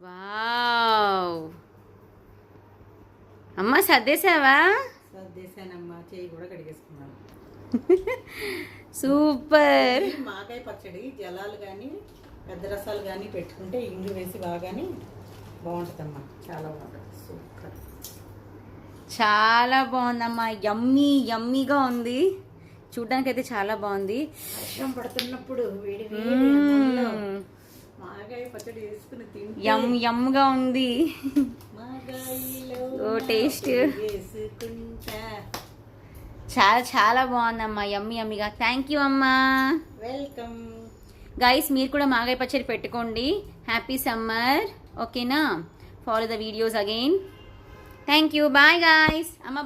Wow అమ్మ సర్దేశావా? సర్దేశానమ్మా, చేయి కూడా కడిగేసుకున్నాను. సూపర్. మాకాయ పచ్చడి జలాలు కానీ పెద్ద రసాలు కానీ పెట్టుకుంటే ఇంగు వేసి బాగానే బాగుంటుందమ్మా, చాలా బాగుంటుంది. సూపర్, చాలా బాగుందమ్మా. యమ్మీ యమ్మీగా ఉంది, చూడ్డానికి అయితే చాలా బాగుంది. వర్షం పడుతున్నప్పుడు వేడి మాగాయ పచ్చడి వేసుకుని తింటే యమ్ యమ్గా ఉంది. ఓ టేస్ట్ చాలా చాలా బాగుందమ్మా, యమ్మీ యమ్మీగా. థ్యాంక్ యూ అమ్మా, వెల్కమ్. గైస్ మీరు కూడా మాగాయ పచ్చడి పెట్టుకోండి. హ్యాపీ సమ్మర్, ఓకేనా? Follow the videos again. Thank you, bye guys. అమ్మ.